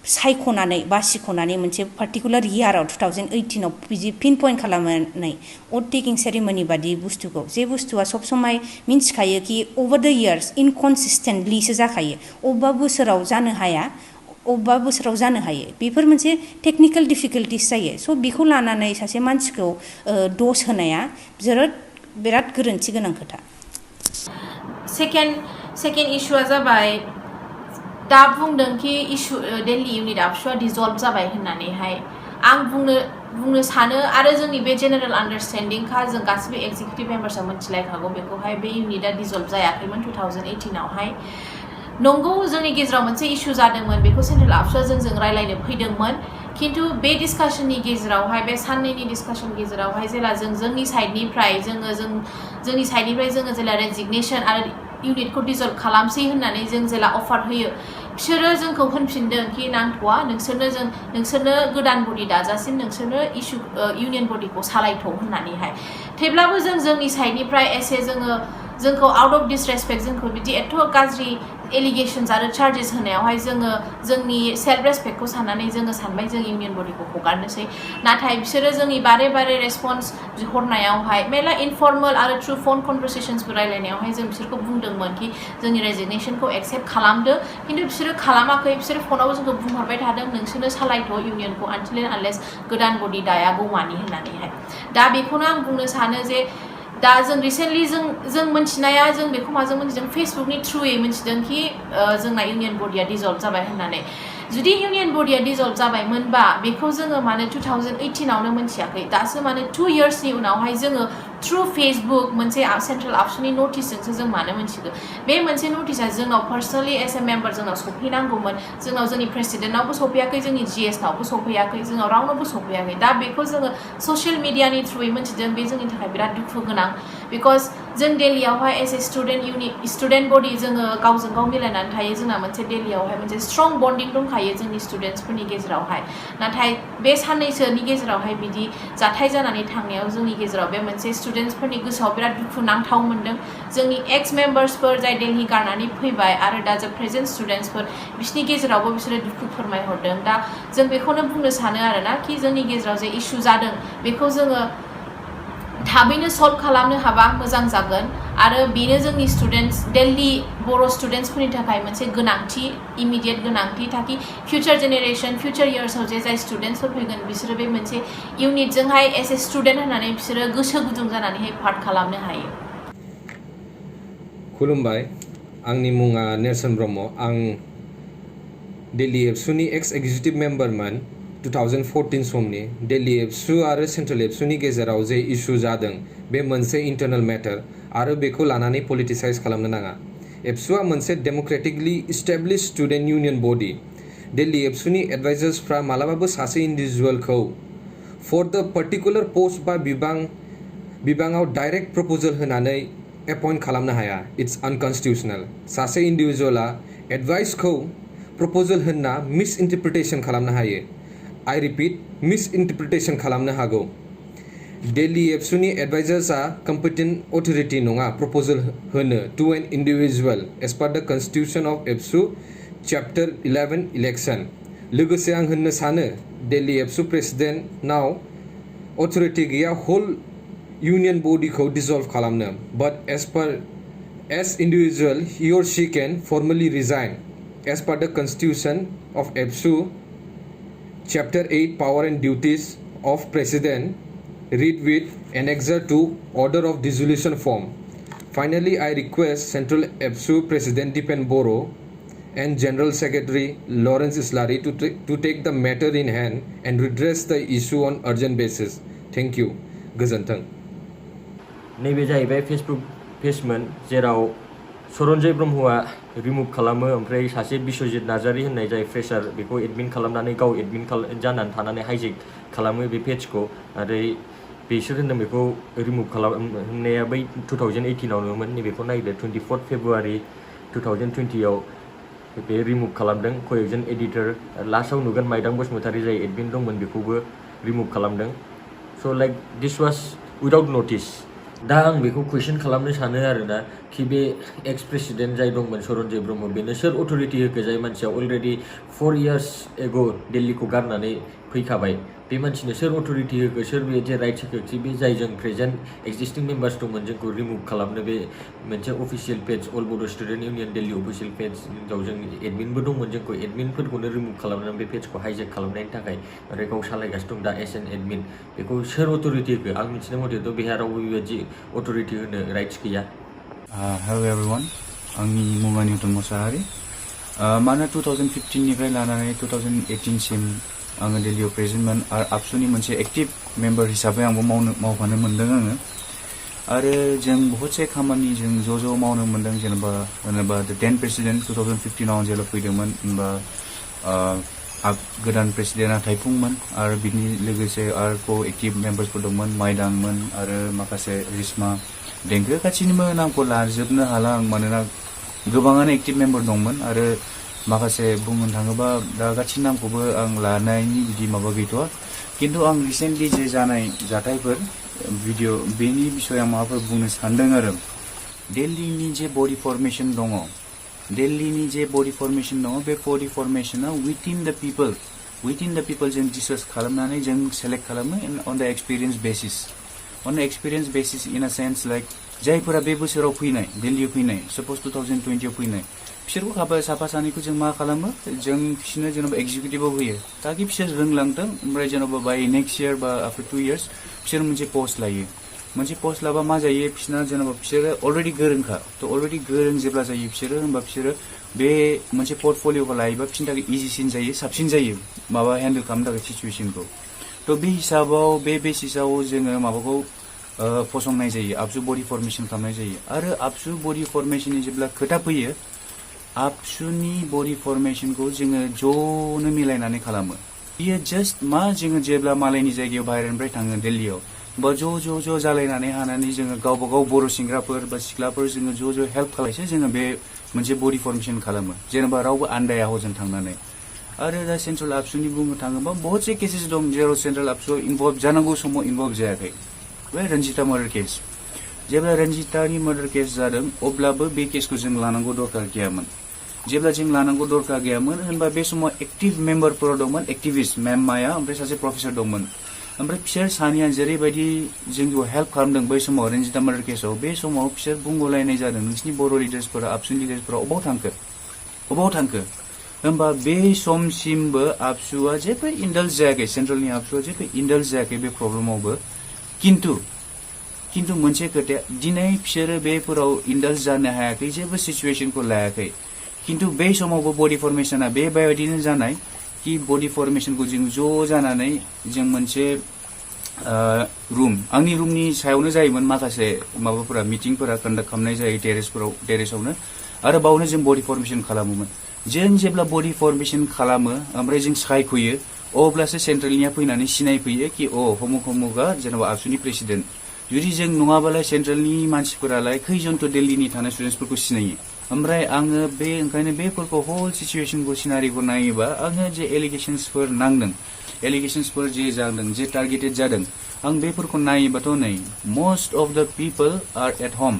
सायख'नानै बासिख'नानै मोनसे पार्टिकुलार इयाराव 2018 आव बिदि पिन पइन्ट खालामनानै अथ टेकिं सेरेमनि बादि बुस्थुखौ जे बुस्थुआ सब समाय मिन्थिखायो कि अभार द इयार्स इनकनसिस्टेन्टलिसो जाखायो अबेबा बोसोराव जानो हाया अबेबा बोसोराव जानो हायो बेफोर मोनसे टेकनिकेल डिफिकाल्टिस जायो स' बेखौ लानानै सासे मानसिखौ द'स होनाया बिराद गोरोन्थि गोनां खोथा सेकेन्ड इस्युआ जाबाय दा बुंदों कि दिल्ली इउनिट आबसुआ डिजल्भ जाबाय होननानैहाय आं बुंनो सानो आरो जोंनि बे जेनेरेल आन्डारस्टेन्डिंखा जों गासिबो एक्जिकिउटिभ मेम्बार्सआ मिथिलायखागौ बेखौहाय बे इउनिटआ डिजल्भ जायाखैमोन 2018 आवहाय नंगौ जोंनि गेजेराव मोनसे इस्यु जादोंमोन बेखौ सेन्ट्रेल आबसुआ जोंजों रायलायनो फैदोंमोन खिन्थु बे डिसकासननि गेजेरावहाय बे साननैनि डिसकासन गेजेरावहाय जेला जोंनि साइडनिफ्राय जोङो जेला रेजिगनेसन आरो इउनिटखौ डिजल्भ खालामसै होननानै जों जेला अफार होयो बिसोरो जोंखौ होनफिनदों कि नांथ'वा नोंसोरनो गोदान बडि दाजासिम नोंसोरनो इउनियन बडिखौ सालायथ' होननानैहाय थेवब्लाबो जोंनि साइडनिफ्राय एसे जोंखौ आउट अफ डिसरेसपेक्ट जोंखौ बिदि एथ' गाज्रि एलिगेशन्स आरो चार्जेस होनायावहाय जोंनि सेल्फ रेसपेक्टखौ साननानै जोङो सानबाय जों इउनियन बडिखौ हगारनोसै नाथाय बिसोरो जोंनि बारे रेसपन्स बिहरनायावहाय मेरला इनफर्मेल आरो थ्रु फन कनभारसेसन्सबो रायलायनायावहाय जों बिसोरखौ बुंदोंमोन कि जोंनि रेजिगनेसनखौ एक्सेप्ट खालामदो खिन्थु बिसोरो खालामाखै बिसोरो फनाव जोंखौ बुंहरबाय थादों नोंसोरनो सालायथ' इउनियनखौ आनटिल एन्ड आनलेस गोदान बडि दायागौमानि होननानैहाय दा बेखौनो आं बुंनो सानो जे दा जों रिसेन्टलि जों मिथिनाया जों बेखौ माजों मिथिदों फेसबुकनि थ्रुयै मिथिदों कि जोंना इउनियन बडिया डिजल्भ जाबाय होननानै जुदि इउनियन बडिया डिजल्भ जाबायमोनबा बेखौ जोङो मानो 2018 आवनो मिथियाखै दासो मानो 2 इयार्सनि उनावहाय जोङो थ्रु फेसबुक मोनसे सेन्ट्रेल आबसुनि नटिसजोंसो जों मानो मिथिगोन बे मोनसे नटिसआ जोंनाव पार्सनेलि एस ए मेम्बार जोंनाव सफैनांगौमोन जोंनाव जोंनि प्रेसिडेन्टनावबो सफैयाखै जोंनि जिएसनावबो सफैयाखै जोंनाव रावनावबो सफैयाखै दा बेखौ जोङो ससियेल मिडियानि थ्रुयै मिथिदों बे जोंनि थाखाय बिराद दुखु गोनां बिकज जों दिल्लीयावहाय एज ए स्टुडेन्ट बडि जोङो गावजों गाव मिलायनानै थायो जोंना मोनसे दिल्लीयावहाय मोनसे स्ट्रं बन्डिं दंखायो जोंनि स्टुडेन्टसफोरनि गेजेरावहाय नाथाय बे साननैसोनि गेजेरावहाय बिदि जाथाय जानानै थांनायाव जोंनि गेजेराव बे मोनसे स्टुडेन्टसफोरनि गोसोआव बिराद दुखु नांथाव मोनदों जोंनि एक्स मेम्बार्सफोर जाय दिल्ली गारनानै फैबाय आरो दा जा प्रेजेन्ट स्टुडेन्टसफोर बिसोरनि गेजेरावबो बिसोरो दुखु फोरमायहरदों दा जों बेखौनो बुंनो सानो आरोना कि जोंनि गेजेराव जे इस्यु जादों बेखौ जोङो थाबैनो सल्भ खालामनो हाबा मोजां जागोन आरो बेनो जोंनि स्टुडेन्टस दिल्ली बर' स्टुडेन्टसफोरनि थाखाय मोनसे गोनांथि इमिडियेट गोनांथि ताकि फिउचार जेनेरेशन फिउचार इयार्सआव जे जाय स्टुडेन्टसफोर फैगोन बिसोरो बे मोनसे इउनिटजोंहाय एज ए स्टुडेन्ट होननानै बिसोरो गोसो गुदुं जानानैहाय पार्ट खालामनो हायो खुलुमबाय आंनि मुङा नेरसोन ब्रह्म आं दिल्ली एबसुनि एक्स एग्जिकिउटिभ मेम्बारमोन 2014 समनि दिल्ली एबसु आरो सेन्ट्रेल एबसुनि गेजेराव जे इस्यु जादों बे मोनसे इन्टारनेल मेटार आरो बेखौ लानानै पलिटिसाइज खालामनो नाङा एबसुआ मोनसे डेम'क्रेटिकलि इस्टेब्लिश स्टुडेन्ट इउनियन बडि दिल्ली एबसुनि एडभाइजार्सफ्रा मालाबाबो सासे इन्डिभिजुवेलखौ फर द पार्टिकुलार पोस्ट बा बिबाङाव डाइरेक्ट प्रप'जल होनानै एपइन्ट खालामनो हाया इट्स आनकनस्टिटिउसनेल सासे इन्डिभिजुवेला एडभाइसखौ प्रप'जल होनना मिस इन्टारप्रिटेसन खालामनो हायो I repeat, misinterpretation खालामनो हागौ दिल्ली एबसुनि एडभाइजार्सआ कम्पिटेन्ट अथरिटि नङा प्रप'जल होनो to an individual as per the constitution of ABSU chapter 11 election लोगोसे आं होननो सानो दिल्ली एबसु प्रेसिडेन्टनाव अथरिटि गैया होल इउनियन बडिखौ डिसल्भ खालामनो but as individual he or she can formally resign as per the constitution of एबसु Chapter 8 Power and Duties of President read with Annexure to Order of Dissolution form. Finally, I request Central EBSU President Dipen Boro and General Secretary Lawrence Islari to take the matter in hand and redress the issue on urgent basis. Thank you. Gazanthang. नैबे जाहैबाय Facebook पेजमोन जेराव सरन्जय ब्रह्मआ remove खालामो ओमफ्राय सासे बिश्वजित नार्जारी होननाय जाय फ्रेशार बेखौ admin खालामनानै गाव एडमिन जानानै थानानै हाइजेक खालामो बे पेजखौ आरो बिसोर होनदों बेखौ रिमुभ खालामनाया बै 2018आवनोमोन नैबेखौ नायदो 24 फेब्रुवारि 2020आव बे रिमुभ खालामदों क'एक्सन एडिटर लास्टआव नुगोन माइदां बसुमतारी जाय एडमिन दंमोन बेखौबो रिमुभ खालामदों स' like this was without notice दा आं बेखौ कुइसन खालामनो सानो आरोना कि बे एक्स प्रेसिडेन्ट जाय दंमोन सरन्जय ब्रह्म बेनो सोर अथरिटि होखो जाय मानसिया अलरेडि 4 इयार्स एगो दिल्लीखौ गारनानै फैखाबाय बे मानसिनो सोर अथरिटि होखो सोर बे जे राइट्स होखो कि बे जाय जों प्रेजेन्ट एक्जिस्टिं मेम्बार्स दंमोन जोंखौ रिमुभ खालामनो बे मोनसे अफिसियेल पेज अल बड' स्टुडेन्ट इउनियन दिल्ली अफिसियेल पेजाव जों एडमिनबो दंमोन जोंखौ एडमिनफोरखौनो रिमुभ खालामनानै बे पेजखौ हाइजेक खालामनायनि थाखाय आरो गाव सालायगासिनो दं दा एस एन एडमिन बेखौ सोर अथरिटि होखो आं मिथिनाय मथेथ' बेहा रावबो बेबायदि अथरिटि होनो राइट्स गैया हेलो एभ्रिवान आंनि मुङा निउटन मोसाहारि मानो 2015 निफ्राय लानानै 2018 सिम आङो दिल्लीयाव प्रेजेन्टमोन आरो आबसुनि मोनसे एक्टिभ मेम्बार हिसाबै आंबो मावफानो मोन्दों आङो आरो जों बहुतसे खामानि जों ज' मावनो मोन्दों जेनेबा द 10 प्रेसिडेन्ट 2015 आव जेब्ला फैदोंमोन होनबा गोदान प्रेसिडेन्टआ थाइफुंमोन आरो बिनि लोगोसे आरो को एक्टिभ मेम्बार्सफोर दंमोन माइदांमोन आरो माखासे रिस्मा देंखो गासैनिबो नामखौ लाजोबनो हाला आं मानोना गोबाङानो एक्टिभ मेम्बार दंमोन आरो माखासे बुंनो थाङोबा दा गासैनि नामखौबो आं लानायनि बिदि माबा गैथ'आ खिन्थु आं रिसेन्टलि जे जानाय जाथायफोर भिडिअ बेनि बिसय आं माबाफोर बुंनो सानदों आरो दिल्लीनि जे बडि फर्मेसन दङ बे बडि फर्मेसना उइथिन द पिपल जों डिसकास खालामनानै जों सेलेक्ट खालामो on the experience basis in a sense like जायफोरा बे बोसोराव फैनाय दिल्लीयाव फैनाय साप'ज 2020 आव फैनाय बिसोरखौ साफा सानैखौ जों मा खालामो जों बिसोरनो जेनेबा एक्जिकिउटिभआव होयो ताकि बिसोर रोंलांथों ओमफ्राय जेनेबा बाय नेक्स्ट इयार बा आफ्टार 2 इयार्स बिसोर मोनसे पस्ट लायो मोनसे पस्ट लाबा मा जायो बिसोरना जेनेबा बिसोरो अलरेडि गोरोंखा थ' अलरेडि गोरों जेब्ला जायो बिसोरो होनबा बिसोरो बे मोनसे पर्टफलिय'खौ लायोबा बिसोरनि थाखाय इजिसिन जायो साबसिन जायो माबा हेन्डेल खालामनो थाखाय सिचुवेसनखौ थ' बे हिसाबाव बे बेसिसाव जोङो माबाखौ फसंनाय जायो आबसु बडि फर्मेसन खालामनाय जायो आरो आबसु बडि फर्मेसननि जेब्ला खोथा फैयो आबसुनि बडि फर्मेसनखौ जोङो ज'नो मिलायनानै खालामो बियो जास्ट मा जोङो जेब्ला मालायनि जायगायाव बाहेरनिफ्राय थाङो दिल्लीयाव बा ज' जालायनानै हानानै जोङो गावबा गाव बर' सेंग्राफोर बा सिख्लाफोर जोङो ज' हेल्प खालायसो जोङो बे मोनसे बडि फर्मेशन खालामो जेनेबा रावबो आन्दाया हजों थांनानै आरो दा सेन्ट्रेल आबसुनि बुंनो थाङोबा बहुत से केसेस दं जेराव सेन्ट्रेल आबसुआव इनभल्भ जानांगौ समाव इनभल्भ जायाखै बे रन्जिता मार्डार केस जेब्ला रन्जितानि मार्डार केस जादों अब्लाबो बे केसखौ जों लानांगौ दरकार गैयामोन जेब्ला जों लानांगौ दरकार गैयामोन होनबा बे समाव एक्टिभ मेम्बारफोर दंमोन एक्टिभिस्ट मेम माया ओमफ्राय सासे प्रफेसर दंमोन ओमफ्राय बिसोर सानैया जेरैबायदि जोंखौ हेल्प खालामदों बै समाव रन्जिता मार्डार केसआव बे समाव बिसोर बुंगलायनाय जादों नोंसिनि बर' लिडार्सफोरा आबसुनि लिडार्सफोरा अबाव थांखो होमबा बे समसिमबो आबसुआ जेबो इन्डाल्ज जायाखै सेन्ट्रेलनि आबसुआ जेबो इन्डाल्ज जायाखै बे प्रब्लेमावबो किन्तु मोनसे खोथाया दिनै बिसोरो बेफोराव इन्डाल्ज जानो हायाखै जेबो सिचुवेसनखौ लायाखै किन्तु बै समावबो बडि फर्मेशना बेबायदिनो जानाय कि बडि फर्मेशनखौ जों ज' जानानै जों मोनसे रुम आंनि रुमनि सायावनो जायोमोन माखासे माबाफोरा मिटिंफोरा कन्डाक्ट खालामनाय जायो टेरेसआवनो आरो बावनो जों बडि फर्मेशन खालामोमोन जों जेब्ला बडि फर्मेशन खालामो ओमफ्राय जों सायख'यो अब्लासो सेन्ट्रेलनिया फैनानै सिनायफैयो कि हमुका जेनेबा आबसुनि प्रेसिडेन्ट जुदि जों नङाबालाय सेन्ट्रेलनि मानसिफोरालाय खैजनथ' दिल्लीनि थानाय स्टुडेन्टसफोरखौ सिनायो ओमफ्राय आङो ओंखायनो बेफोरखौ हल सिचुवेसनखौ सिनारिखौ नायोबा आङो जे एलिगेशन्सफोर नांदों एलिगेशन्सफोर जे जादों जे टार्गेटेड जादों आं बेफोरखौ नायोबाथ' नै most of the people are at home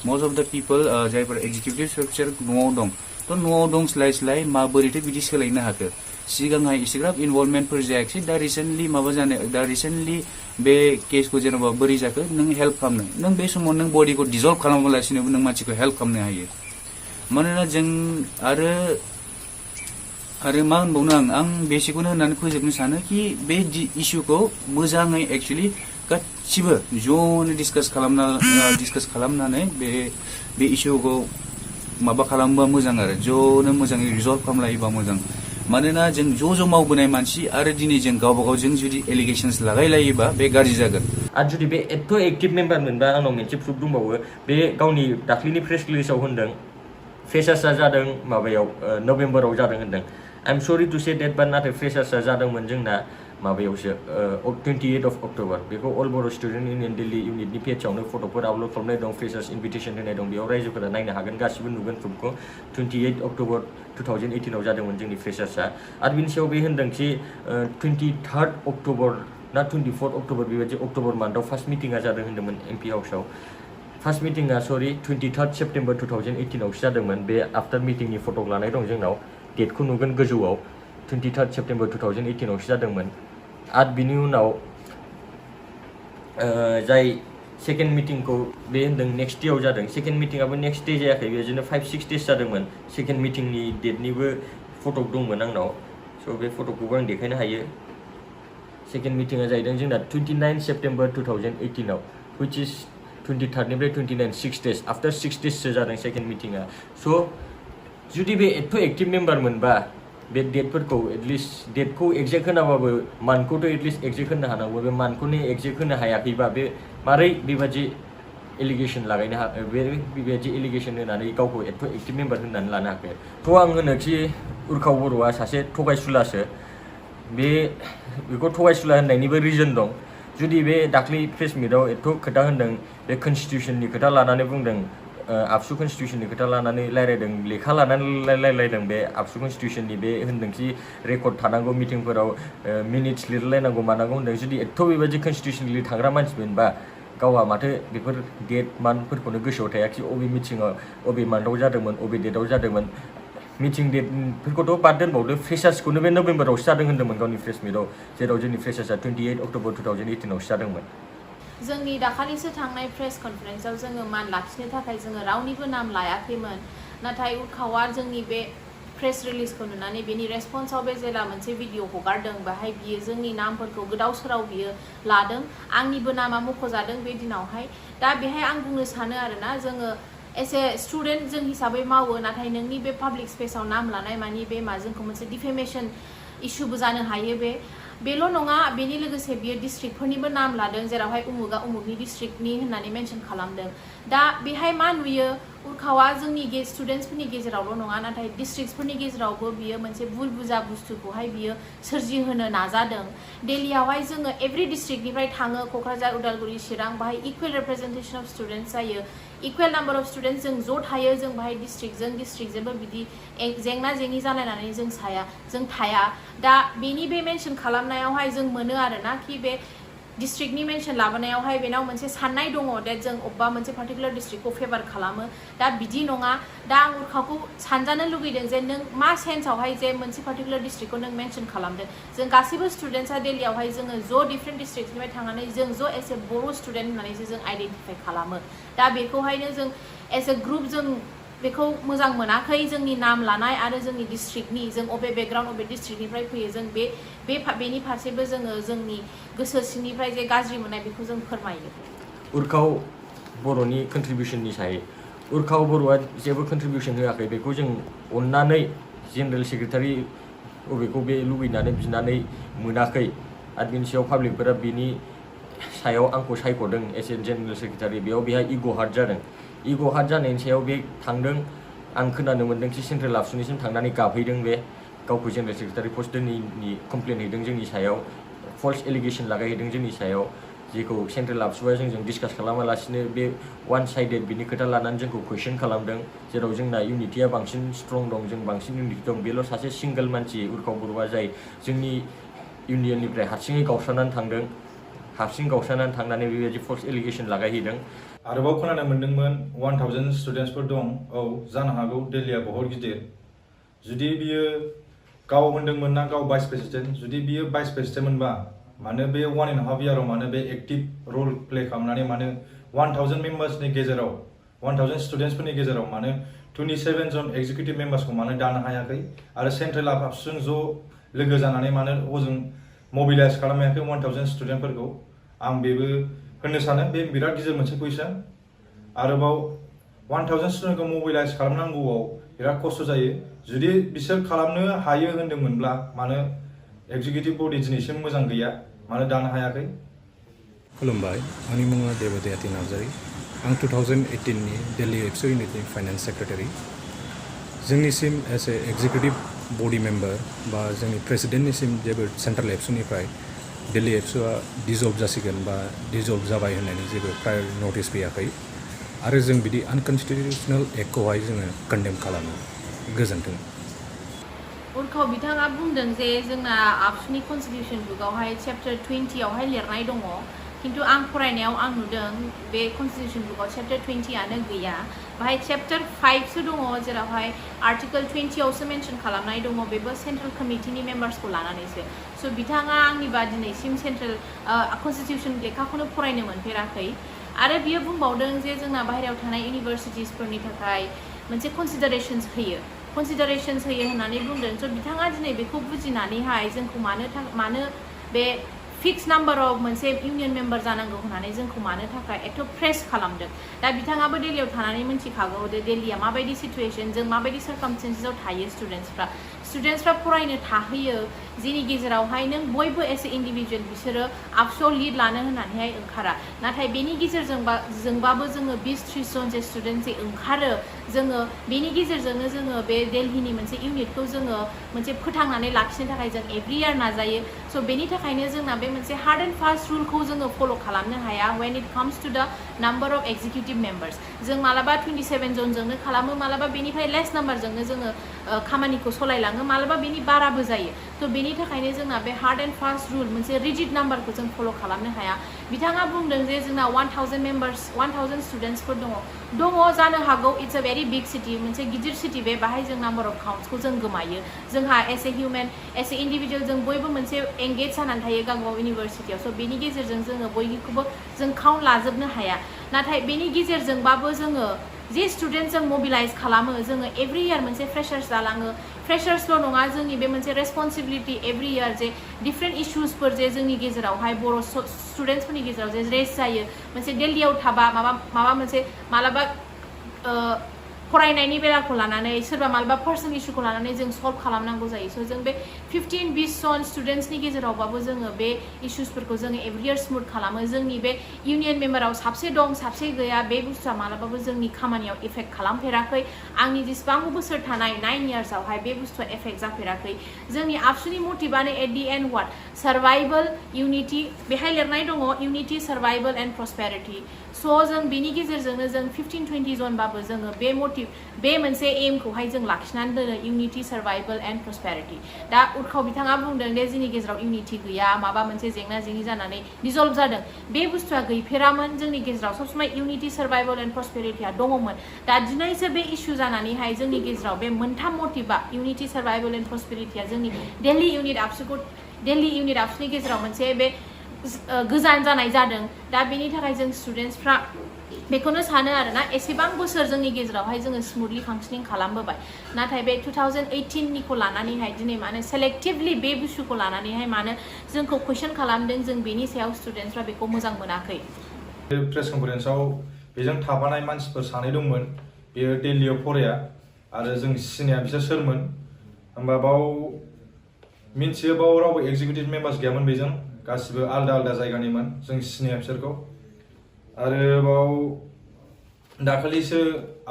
most of the people जायफोर एक्जिकिउटिभफोर बिसोर न'आव दं थ' न'आव दंस्लाय माबोरैथो बिदि सोलायनो हाखो सिगांहाय एसेग्राब इनभल्भमेन्टफोर जायाखै दा रिसेन्टलि बे केसखौ जेनेबा बोरै जाखो नों हेल्प खालामनो नों बे समाव नों बडिखौ डिजल्भ खालामालासिनोबो नों मानसिखौ हेल्प खालामनो हायो मानोना जों आरो मा होनबावनो आं बेसेखौनो होननानै फोजोबनो सानो कि बे इस्युखौ मोजाङै एक्चुअलि गासिबो ज'नो डिसकास खालामनानै बे इस्युखौ माबा खालामोबा मोजां आरो ज'नो मोजाङै रिजल्भ खालामलायोबा मोजां मानोना जों ज' मावबोनाय मानसि आरो दिनै जों गावबा गाव जों जुदि एलिगेशन्स लागायलायोबा बे गाज्रि जागोन आरो जुदि बे एथ' एक्टिभ मेम्बार मोनबा आंनाव मोनसे प्रुफ दंबावो बे गावनि दाख्लिनि प्रेस रिलिजाव होनदों फ्रेशार्सआ जादों माबायाव नभेम्बराव जादों होनदों आइ एम सरि टु से डेट बाट नाथाय फ्रेशार्सआ जादोंमोन जोंना माबायावसो 28 अक्ट'बर बेखौ अल बर' स्टुडेन्ट इउनियन दिल्ली इउनिटनि पेजआवनो फट'फोर आपल'ड खालामनाय दं फ्रेशार्स इनभिटेसन होनाय दं बेयाव रायजोफोरा नायनो हागोन गासिबो नुगोन प्रुफखौ 28 अक्ट'बर 2018 जादोंमोन जोंनि फ्रेशार्सआ आरो बिनि सायाव बे होनदों कि 23 अक्ट'बर ना 24 अक्ट'बर बेबायदि अक्ट'बर मान्थआव फार्स्ट मिटिङा जादों होन्दोंमोन एमपि हाउसआव फार्स्ट मिटिङा 23 सेप्टेम्बर 2018 आवसो जादोंमोन बे आफ्टार मिटिंनि फट' लानाय दं जोंनाव डेटखौ नुगोन गोजौआव 23 सेप्टेम्बर 2018 आवसो जादोंमोन आरो बिनि उनाव जाय सेकेन्ड मिटिंखौ बे होनदों नेक्स्ट डेआव जादों सेकेन्ड मिटिङाबो नेक्स्ट डे जायाखै बिदिनो 5-6 डेज जादोंमोन सेकेन्ड मिटिंनि डेटनिबो फट' दंमोन आंनाव स' बे फट'खौबो आं देखायनो हायो सेकेन्ड मिटिङा जाहैदों जोंना 29 सेप्टेम्बर 2018 आव which is 23 निफ्राय 29 6 days आफ्टर 6 days जादों सेकेन्ड मिटिङा स' जुदि बे एथ' एक्टिभ मेम्बार मोनबा बे डेटफोरखौ एटलिस्ट डेटखौ एक्जेक्ट होनाबाबो मान्थखौथ' एटलिस्ट एक्जेक्ट होनो हानांगौ बे मान्थखौनो एक्जेक्ट होनो हायाखैबा बे मारै बेबायदि एलिगेसन लागायनो बेबायदि एलिगेसन होनानै गावखौ एथ' एक्टिभ मेम्बार होननानै लानो हायाखै थ' आं होनोखि उर्खाव बर'आ सासे थगायसुलासो बेखौ थगायसुला होननायनिबो रिजन दं जुदि बे दाख्लै प्रेस मिटआव एथ' खोथा होनदों बे कनस्टिटिउसननि खोथा लानानै बुंदों आबसु कनस्टिटिउसननि खोथा लानानै रायलायदों लेखा लानानै रायलायदों बे आबसु कनस्टिटिउसननि बे होनदोंखि रेकर्ड थानांगौ मिटिंफोराव मिनिट्स लिरलायनांगौ मानांगौ होनदों जुदि एथ' बेबायदि कनस्टिटिउसनलि थाग्रा मानसिमोनबा गावहा माथो बेफोर डेट मान्थफोरखौनो गोसोआव थायाखि अबे मिटिङाव अबे मान्थआव जादोंमोन अबे डेटआव जादोंमोन मिटिं डेटफोरखौथ' बाद दोनबावदो फ्रेशार्सखौनो बे नभेम्बरावसो जादों होन्दोंमोन गावनि प्रेस मिटआव जेराव जोंनि फ्रेशार्सआ 28 अक्ट'बर 2018 आवसो जादोंमोन जोंनि दाखालिसो थांनाय प्रेस कनफारेन्सआव जोङो मान लाखिनो थाखाय जोङो रावनिबो नाम लायाखैमोन नाथाय उर्खावा जोंनि बे प्रेस रिलिजखौ नुनानै बेनि रेसपन्सआव बे जेला मोनसे भिडिअ हगारदों बाहाय बियो जोंनि नामफोरखौ गोदाव सोराव बियो लादों आंनिबो नामा मख'जादों बे दिनावहाय दा बेहाय आं बुंनो सानो आरोना जोङो एज ए स्टुडेन्ट जों हिसाबै मावो नाथाय नोंनि बे पाब्लिक स्पेसाव नाम लानाय मानि बे मा जोंखौ मोनसे डिफेमेसन इशुबो जानो हायो बेल' नङा बेनि लोगोसे बियो डिस्ट्रिक्टफोरनिबो नाम लादों जेरावहाय उमुगा उमुगनि डिस्ट्रिक्टनि होननानै मेनसन खालामदों दा बेहाय मा नुयो उर्खावा जोंनि स्टुडेन्ट्सफोरनि गेजेरावल' नङा नाथाय डिस्ट्रिक्टसफोरनि गेजेरावबो बियो मोनसे भुल बुजा बुस्थुखौहाय बियो सोरजिहोनो नाजादों दिल्लीयावहाय जोङो एभ्रि डिस्ट्रिक्टनिफ्राय थाङो क'क्राझार उदालगुरि चिरां बाहाय इकुवेल रिप्रेजेन्टेसन अफ स्टुडेन्ट्स जायो इकुवेल नाम्बार अफ स्टुडेन्ट्स जों ज' थायो जों बाहाय डिस्ट्रिक्टजोंबो बिदि जेंना जेंनि जालायनानै जों थाया दा बेनि बे मेनसन खालामनायावहाय जों मोनो आरोना कि बे डिस्ट्रिक्टनि मेनसन लाबोनायावहाय बेनाव मोनसे साननाय दङ डेट जों अबेबा मोनसे पार्टिकुलार डिस्ट्रिक्टखौ फेभार खालामो दा बिदि नङा दा आं उर्खाखौ सानजानो लुगैदों जे नों मा सेन्सआवहाय जे मोनसे पार्टिकुलार डिस्ट्रिक्टखौ नों मेनसन खालामदों जों गासैबो स्टुडेन्ट्सआ दिल्लीयावहाय जोङो ज' डिफ्रेन्ट डिस्ट्रिक्टनिफ्राय थांनानै जों ज' एज ए बर' स्टुडेन्ट होननानैसो जों आइडेन्टिफाइ खालामो दा बेखौहायनो जों एज ए ग्रुप जों बेखौ मोजां मोनाखै जोंनि नाम लानाय आरो जोंनि डिस्ट्रिक्टनि जों अबे बेकग्राउन्ड अबे डिस्ट्रिक्टनिफ्राय फैयो जों बेनि फारसेबो जोङो जोंनि गोसो सिंनिफ्राय जे गाज्रि मोननाय बेखौ जों फोरमायो उर्खाव बर'नि कन्ट्रिबिउसननि सायाव उर्खाव बर'आ जेबो कन्ट्रिबिउसन होआखै बेखौ जों अननानै जेनेरेल सेक्रेटारि बबेखौ बे लुबैनानै बिनानै मोनाखै आरो बिनि सायाव पाब्लिकफोरा बिनि सायाव आंखौ सायख'दों एज ए जेनेरेल सेक्रेटारि बेयाव बेहा इग' हार्ट जादों इग' हार्ट जानायनि सायाव बे थांदों आं खोनानो मोन्दों कि सेन्ट्रेल आबसुनिसिम थांनानै गाबहैदों बे गावखौ जेनेरेल सेक्रेटारि पस्ट दोनैनि कमप्लेन हैदों जोंनि सायाव फल्स एलिगेसन लागायहैदों जोंनि सायाव जेखौ सेन्ट्रेल आबसुआ जोंजों डिसकास खालामालासिनो बे वान साइडेड बिनि खोथा लानानै जोंखौ कुइसन खालामदों जेराव जोंना इउनिटिया बांसिन स्ट्रं दं जों बांसिन इउनिटि दं बेल' सासे सिंगल मानसि उर्खाव बर'आ जाय जोंनि इउनियननिफ्राय हारसिङै गावस्रानानै थांदों हारसिं गावस्रानानै थांनानै बेबायदि फल्स एलिगेसन लागायहैदों आरोबाव खोनानो मोन्दोंमोन 1000 स्टुडेन्ट्सफोर दं औ जानो हागौ दिल्लीया बहुत गिदिर जुदि बियो गाव होन्दोंमोन ना गाव भाइस प्रेसिडेन्ट जुदि बियो भाइस प्रेसिडेन्ट मोनबा मानो बे 1.5 इयाराव मानो बे एक्टिभ रल प्ले खालामनानै मानो 1000 मेम्बार्सनि गेजेराव 1000 स्टुडेन्ट्सफोरनि गेजेराव मानो 27 जन एक्जिकिउटिभ मेम्बार्सखौ मानो दानो हायाखै आरो सेन्ट्रेल आबसुजों ज' लोगो जानानै मानो हजों मबिलाइज खालामनो हायाखै 1000 स्टुडेन्टफोरखौ आं बेबो होननो सानो बे बिराद गिदिर मोनसे कुइसन आरोबाव 1000 स्टुडेन्टखौ मबिलाइज खालामनांगौआव बिराद खस्थ' जायो जुदि बिसोर खालामनो हायो होन्दोंमोनब्ला मानो एक्जिकिउटिभ बडि दिनैसिम मोजां गैया मानो दानो हायाखै खुलुमबाय आंनि मुङा देबदयाति नार्जारि आं 2018 नि दिल्ली एबसु इउनिटनि फाइनान्स सेक्रेटारि जोंनिसिम as a executive body member बा जोंनि प्रेसिडेन्टनिसिम जेबो सेन्ट्रेल एबसुनिफ्राय दिल्ली एबसुआ डिजल्भ जासिगोन बा डिजल्भ जाबाय होननानै जेबो प्रायर नटिस फैयाखै आरो जों बिदि आनकनस्टिटिउसनेल एक्टखौहाय जोङो कन्डेम खालामो गोजोन्थों उर्खाव बिथाङा बुंदों जे जोंना आबसुनि कनस्टिटिउसन बुकआवहाय चेप्टार 20 आवहाय लिरनाय दङ किन्तु आं फरायनायाव आं नुदों बे कनस्टिटिउसन बुकआव चेप्टार 20आनो गैया बाहाय चेप्टार 5 सो दङ जेरावहाय आर्टिकल 20 आवसो मेनसन खालामनाय दङ बेबो सेन्ट्रेल कमिटिनि मेम्बार्सखौ लानानैसो स' बिथाङा आंनिबा दिनैसिम सेन्ट्रेल कनस्टिटिउसन लेखाखौनो फरायनो मोनफेराखै आरो बियो बुंबावदों जे जोंना बाहेरायाव थानाय इउनिभार्सिटिसफोरनि थाखाय मोनसे कनसिडारेशन्स होयो होननानै बुंदों स' बिथाङा दिनै बेखौ बुजिनानैहाय जोंखौ मानो बे फिक्स नाम्बाराव मोनसे इउनियन मेम्बार जानांगौ होननानै जोंखौ मानो थाखाय एथ' प्रेस खालामदों दा बिथाङाबो दिल्लीयाव थानानै मिन्थिखागौ दे दिल्लीया माबायदि सिटुएसन जों माबायदि सार्कामस्टेन्सेसआव थायो स्टुडेन्ट्सफ्रा फरायनो थाहैयो जेनि गेजेरावहाय नों बयबो एज ए इन्डिभिजुवेल बिसोरो आबसुआव लिड लानो होननानैहाय ओंखारा नाथाय बेनि गेजेरजोंबाबो जोङो 20-30 जन जे स्टुडेन्ट जे ओंखारो जोङो बेनि गेजेरजोंनो जोङो बे दिल्लीनि मोनसे इउनिटखौ जोङो मोनसे फोथांनानै लाखिनो थाखाय जों एभ्रि इयार नाजायो स' बेनि थाखायनो जोंना बे मोनसे हार्ड एन्ड फास्ट रुलखौ जोङो फल' खालामनो हाया वेन इट काम्स टु द नाम्बार अफ एक्जिकिउटिभ मेम्बार्स जों मालाबा 27 जनजोंनो खालामो मालाबा बेनिफ्राय लेस नाम्बारजोंनो जोङो खामानिखौ सलायलाङो मालाबा बेनि बाराबो जायो थ' बेनि थाखायनो जोंना बे हार्ड एन्ड फास्ट रुल मोनसे रिजिड नाम्बारखौ जों फल' खालामनो हाया बिथाङा बुंदों जे जोंना 1000 स्टुडेन्ट्सफोर दङ जानो हागौ it's a very big city मोनसे गिदिर सिटि बे बाहाय जों नाम्बार अफ काउन्ट्सखौ जों गोमायो जोंहा as a human as a individual जों बयबो मोनसे एंगेज जानानै थायो गावबागाव इउनिभार्सिटियाव स' बेनि गेजेरजों जोङो बयनिखौबो जों काउन्ट लाजोबनो हाया नाथाय बेनि गेजेरजोंबाबो जोङो जे स्टुडेन्ट जों मबिलाइज खालामो जोङो एभ्रि इयार मोनसे फ्रेशार्स जालाङो फ्रेशार्सल' नङा जोंनि बे मोनसे रेसपन्सिबिलिटि एभ्रि इयार जे डिफ्रेन्ट इशुसफोर जे जोंनि गेजेरावहाय बर' स्टुडेन्ट्सफोरनि गेजेराव जे रेस जायो मोनसे दिल्लीयाव थाबा माबा मोनसे मालाबा फरायनायनि बेलाखौ लानानै सोरबा मालबा पार्सनेल इशुखौ लानानै जों सल्भ खालामनांगौ जायो स' जों बे 15-20 जन स्टुडेन्ट्सनि गेजेरावबाबो जोङो बे इशुसफोरखौ जोङो एभरि इयार स्मुथ खालामो जोंनि बे इउनियन मेम्बाराव साबसे दं साबसे गैया बे बुस्थुआ मालाबाबो जोंनि खामानियाव इफेक्ट खालामफेराखै आंनि जेसेबां बोसोर थानाय 9 इयार्सआवहाय बे बुस्थुआ इफेक्ट जाफेराखै जोंनि आबसुनि मटिभानो at the end what survival unity बेहाय लिरनाय दङ इउनिटि सार्भाइभेल एन्ड प्रस्पेरिटि स' जों बेनि गेजेरजोंनो जों 15-20 जनबाबो जोङो बे मोनसे एमखौहाय जों लाखिनानै दोनो इउनिटि सार्भाइभेल एन्ड प्रस्पेरिटि दा उर्खाव बिथाङा बुंदों दे जोंनि गेजेराव इउनिटि गैया माबा मोनसे जेंना जेंनि जानानै डिजल्भ जादों बे बुस्थुआ गैफेरामोन जोंनि गेजेराव सबसमाय इउनिटि सार्भाइभेल एन्ड प्रस्पेरिटिया दङमोन दा दिनैसो बे इशु जानानैहाय जोंनि गेजेराव बे मोनथाम मटिभा इउनिटि सार्भाइभेल एन्ड प्रस्पेरिटिया जोंनि दिल्ली इउनिट आबसुनि गेजेराव मोनसे बे गोजान जानाय जादों दा बेनि थाखाय जों स्टुडेन्ट्सफ्रा बेखौनो सानो आरोना एसेबां बोसोर जोंनि गेजेरावहाय जोङो स्मुथलि फांसनिं खालामबोबाय नाथाय बे 2018निखौ लानानैहाय दिनै मानो सेलेक्टिभलि बे बुस्थुखौ लानानैहाय मानो जोंखौ कुइसन खालामदों जों बेनि सायाव स्टुडेन्ट्सफ्रा बेखौ मोजां मोनाखै प्रेस कनफारेन्सआव बेजों थाफानाय मानसिफोर सानै दंमोन बेयो दिल्लीयाव फराया आरो जों सिनाया बिसोर सोरमोन होमबा बाव मिन्थियो बाव रावबो एक्जिकिउटिभ मेम्बार्स गैयामोन बेजों गासिबो आलदा आलदा जायगानिमोन जों सिनाया बिसोरखौ आरो बाव दाखालिसो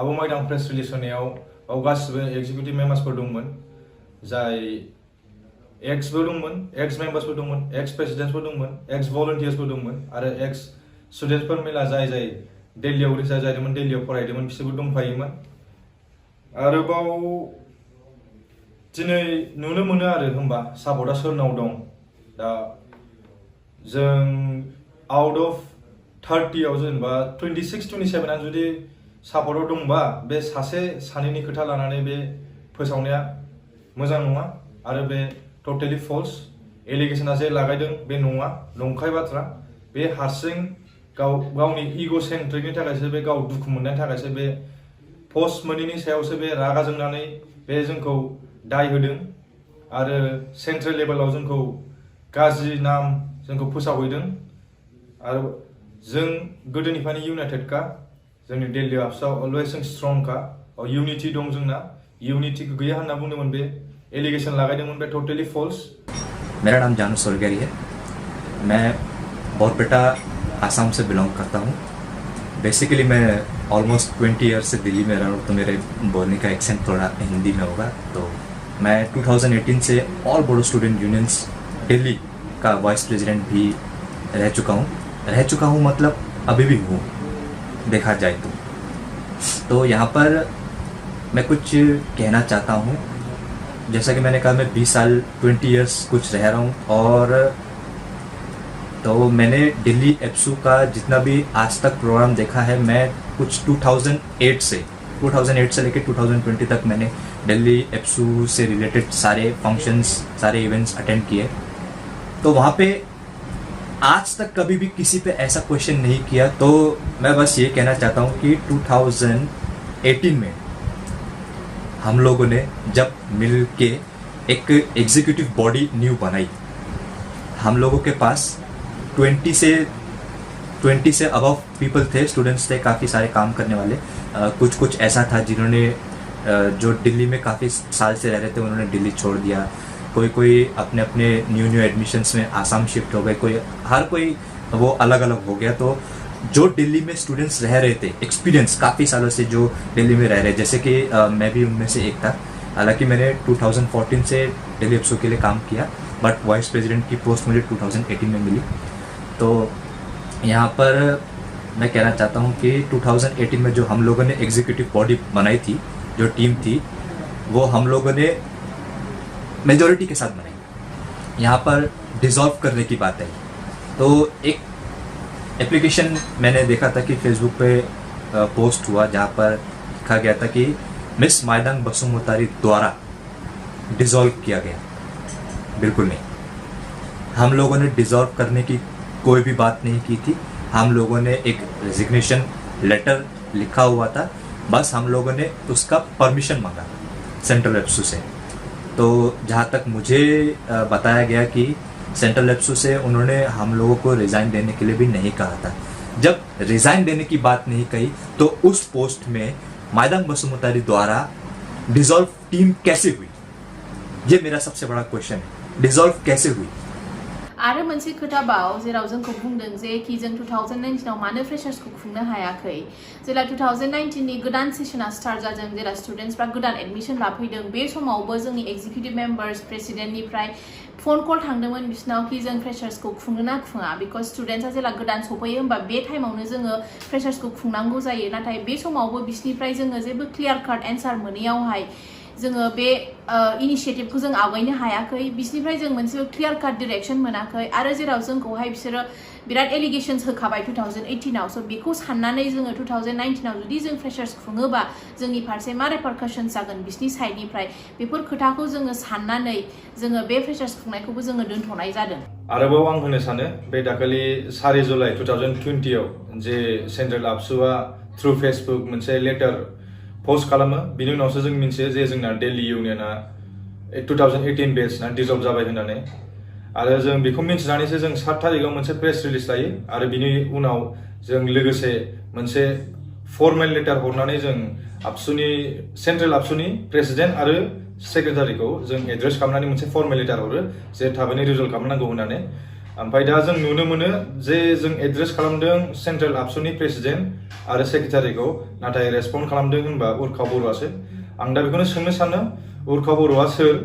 आब' माइदां प्रेस रिलिज होनायाव बाव गासिबो एक्जिकिउटिभ मेम्बार्सफोर दंमोन जाय एक्सबो दंमोन एक्स मेम्बार्सबो दंमोन एक्स प्रेसिडेन्टसबो दंमोन एक्स भलन्टियार्सबो दंमोन आरो एक्स स्टुडेन्टसफोर मेला जाय दिल्लीयाव रिसार्च जादोंमोन दिल्लीयाव फरायदोंमोन बिसोरबो दंफायोमोन आरोबाव दिनै नुनो मोनो आरो होमबा सापर्टआ सोरनाव दं दा जों आउट अफ 30आव जेनेबा 26-27 आनो जुदि सापर्टआव दंबा बे सासे सानैनि खोथा लानानै बे फोसावनाया मोजां नङा आरो बे टटेलि फल्स एलिगेशना जे लागायदों बे नङा नंखाय बाथ्रा बे हारसिं गावनि इग' सेन्ट्रिकनि थाखायसो बे गाव दुखु मोननायनि थाखायसो बे पस्ट मोनैनि सायावसो बे रागा जोंनानै बे जोंखौ दाय होदों आरो सेन्ट्रेल लेभेलाव जोंखौ गाज्रि नाम जोंखौ फोसावहैदों आरो जों गोदोनिफ्रायनो इउनाइटेडखा जोंनि दिल्ली आबसुआव अलवेज जों स्ट्रंखा इउनिटि दं जोंना इउनिटि गैया होनना बुंदोंमोन बे एलिगेशन लगाइदोंमोन बे टोटली फॉल्स। मेरा नाम जानू सोलगेरी है। मैं बोरपेटा आसाम से बिलोंग करता हूँ। बेसिकली मैं ऑलमोस्ट 20 ईयर से दिल्ली में रहा हूँ, तो मेरे बोलने का एक्सेंट थोड़ा हिंदी में होगा। तो मैं 2018 से all Bodo student unions Delhi का वाइस प्रेसिडेंट भी रह चुका हूँ मतलब अभी भी हूँ देखा जाए तो यहाँ पर मैं कुछ कहना चाहता हूँ। जैसा कि मैंने कहा, मैं 20 साल 20 ईयर्स कुछ रह रहा हूँ और तो मैंने दिल्ली एप्सू का जितना भी आज तक प्रोग्राम देखा है, मैं कुछ 2008 से लेकर 2020 तक मैंने दिल्ली एप्सू से रिलेटेड सारे फंक्शंस सारे इवेंट्स अटेंड किए। तो वहाँ पे आज तक कभी भी किसी पे ऐसा क्वेश्चन नहीं किया। तो मैं बस ये कहना चाहता हूँ कि 2018 में हम लोगों ने जब मिल के एक एग्जीक्यूटिव बॉडी न्यू बनाई, हम लोगों के पास 20 से अबव पीपल थे, स्टूडेंट्स थे, काफ़ी सारे काम करने वाले। कुछ ऐसा था जिन्होंने जो दिल्ली में काफ़ी साल से रह रहे थे, उन्होंने दिल्ली छोड़ दिया। कोई अपने न्यू एडमिशन्स में आसाम शिफ्ट हो गए, हर कोई वो अलग अलग हो गया। तो जो दिल्ली में स्टूडेंट्स रह रहे थे, एक्सपीरियंस काफ़ी सालों से जो दिल्ली में रह रहे, जैसे कि मैं भी उनमें से एक था। हालांकि मैंने 2014 से दिल्ली एप्सू के लिए काम किया, बट वाइस प्रेसिडेंट की पोस्ट मुझे 2018 में मिली। तो यहाँ पर मैं कहना चाहता हूँ कि 2018 में जो हम लोगों ने एग्जीक्यूटिव बॉडी बनाई थी, जो टीम थी, वो हम लोगों ने मेजॉरिटी के साथ बनाई। यहाँ पर डिसॉल्व करने की बात है। तो एक एप्लीकेशन मैंने देखा था कि फेसबुक पे पोस्ट हुआ, जहाँ पर लिखा गया था कि मिस माइदांग बसुमतारी द्वारा डिसॉल्व किया गया। बिल्कुल नहीं, हम लोगों ने डिसॉल्व करने की कोई भी बात नहीं की थी। हम लोगों ने एक रेजिग्नेशन लेटर लिखा हुआ था, बस हम लोगों ने उसका परमिशन मांगा सेंट्रल एप्सू से। तो जहाँ तक मुझे बताया गया कि सेंट्रल एप्सू से उन्होंने हम लोगों को रिज़ाइन देने के लिए भी नहीं कहा था। जब रिज़ाइन देने की बात नहीं कही, तो उस पोस्ट में माइदां बसुमतारी द्वारा डिसॉल्व टीम कैसे हुई, ये मेरा सबसे बड़ा क्वेश्चन है, डिसॉल्व कैसे हुई। आरो मोनसे खोथा बाव जेराव जोंखौ बुंदों जे कि जों 2019 आव मानो फ्रेशार्सखौ खुंनो हायाखै जेला 2019 नि गोदान सेसना स्टार्ट जादों जेला स्टुडेन्टसफ्रा गोदान एडमिशन लाफैदों बे समावबो जोंनि एक्जिकिउटिभ मेम्बार्स प्रेसिडेन्टनिफ्राय फन कल थांदोंमोन बिसनाव कि जों फ्रेशार्सखौ खुंनो ना खुङा बिकज स्टुडेन्टसा जेला गोदान सफैयो होमबा बे टाइमावनो जोङो फ्रेशार्सखौ खुंनांगौ जायो नाथाय बे समावबो बिसनिफ्राय जोङो जेबो क्लियार काट एन्सार मोनैयावहाय जोङो बे इनिशिएटिभखौ जों आवगायनो हायाखै बिसनिफ्राय जों मोनसे क्लियार काट डिरेक्शन मोनाखै आरो जेराव जोंखौहाय बिसोरो बिराद एलिगेशन्स होखाबाय 2018 आव सो बेखौ साननानै जोङो 2019 आव जुदि जों फ्रेशार्स खुङोबा जोंनि फारसे मा रिपारकाशन्स जागोन बिसनि साइडनिफ्राय बेफोर खोथाखौ जोङो साननानै जोङो बे फ्रेशार्स खुंनायखौबो जोङो दोनथ'नाय जादों। आरोबाव आं होनो सानो बे दाखालि 4 जुलाइ 2020 आव जे सेन्ट्रेल आबसुआ थ्रु फेसबुक मोनसे लेटार पोस्ट खालामो बिनि उनावसो जों मिन्थियो जे जोंना दिल्ली इउनियना 2018 बेचना डिसल्भ जाबाय होननानै आरो जों बेखौ मिन्थिनानैसो जों 7 तारिखआव मोनसे प्रेस रिलिज लायो आरो बिनि उनाव जों लोगोसे मोनसे फर्मेल लेटार हरनानै जों आबसुनि सेन्ट्रेल आबसुनि प्रेसिडेन्ट आरो सेक्रेटारिखौ जों एड्रेस खालामनानै मोनसे फर्मेल लेटार हरो जे थाबैनो रिजल्भ खालामनांगौ होननानै ओमफ्राय दा जों नुनो मोनो जे जों एड्रेस खालामदों सेन्ट्रेल आबसुनि प्रेसिडेन्ट आरो सेक्रेटारिखौ नाथाय रेसपन्ड खालामदों होनबा उर्खाव बर'आसो आं दा बेखौनो सोंनो सानो उर्खाव बर'आ सोर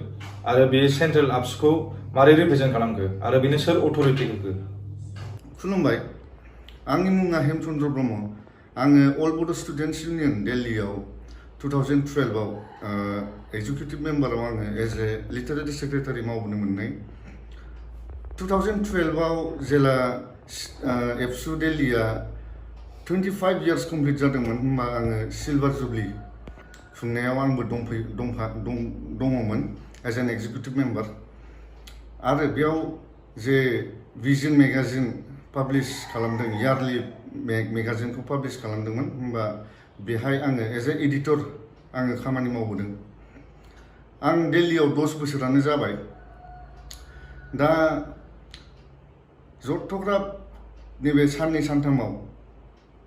आरो बे सेन्ट्रेल आबसुखौ मारै रिप्रेजेन्ट खालामखो आरो बेनो सोर अथरिटि होखो। खुलुमबाय आंनि मुङा हेमचन्द्र ब्रह्म आङो अल बड' स्टुडेन्टस इउनियन दिल्लीआव 2012 आव एक्जिकिउटिभ मेम्बाराव आङो एज ए लिटारेरि सेक्रेटारि मावबोनो मोननाय 2012 आव जेला एबसु दिल्लीआ 25 इयार्स कमप्लिट जादोंमोन होनबा आङो सिलभार जुबली खुंनायाव आंबो दङमोन एज एन एक्जिकिउटिभ मेम्बार आरो बेयाव जे भिजन मेगाजिन पाब्लिश खालामदों यारलि मेगाजिनखौ पाब्लिश खालामदोंमोन होनबा बेहाय आङो एज ए एडिटर आङो खामानि मावबोदों। आं दिल्लीआव 10 बोसोरानो जाबाय दा जथ'ग्रा नैबे साननै सानथामाव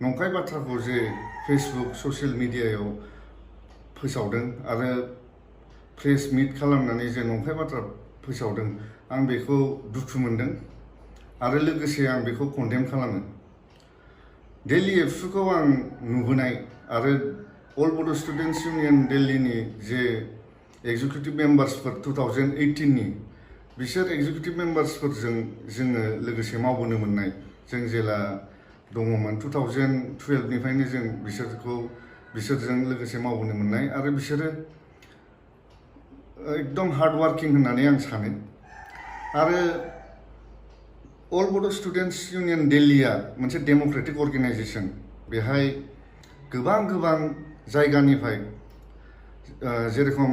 नंखाय बाथ्राखौ जे फेसबुक ससियेल मिडियायाव फोसावदों आरो प्रेस मिट खालामनानै जे नंखाय बाथ्रा फोसावदों आं बेखौ दुखु मोनदों आरो लोगोसे आं बेखौ कन्डेम खालामो। दिल्ली एबसुखौ आं नुबोनाय आरो अल बड' स्टुडेन्टस इउनियन दिल्लीनि जे एक्जिकिउटिभ मेम्बार्सफोर 2018 नि बिसोर एक्जिकिउटिभ मेम्बार्सफोरजों जोङो लोगोसे मावबोनो मोननाय जों जेला दङमोन 2012 निफ्रायनो जों बिसोरजों लोगोसे मावबोनो मोननाय आरो बिसोरो एकदम हार्ड वार्किं होननानै आं सानो आरो अल बड' स्टुडेन्टस इउनियन दिल्लीआ मोनसे डेम'क्रेटिक अर्गेनाइजेसन बेहाय गोबां जायगानिफ्राय जेरखम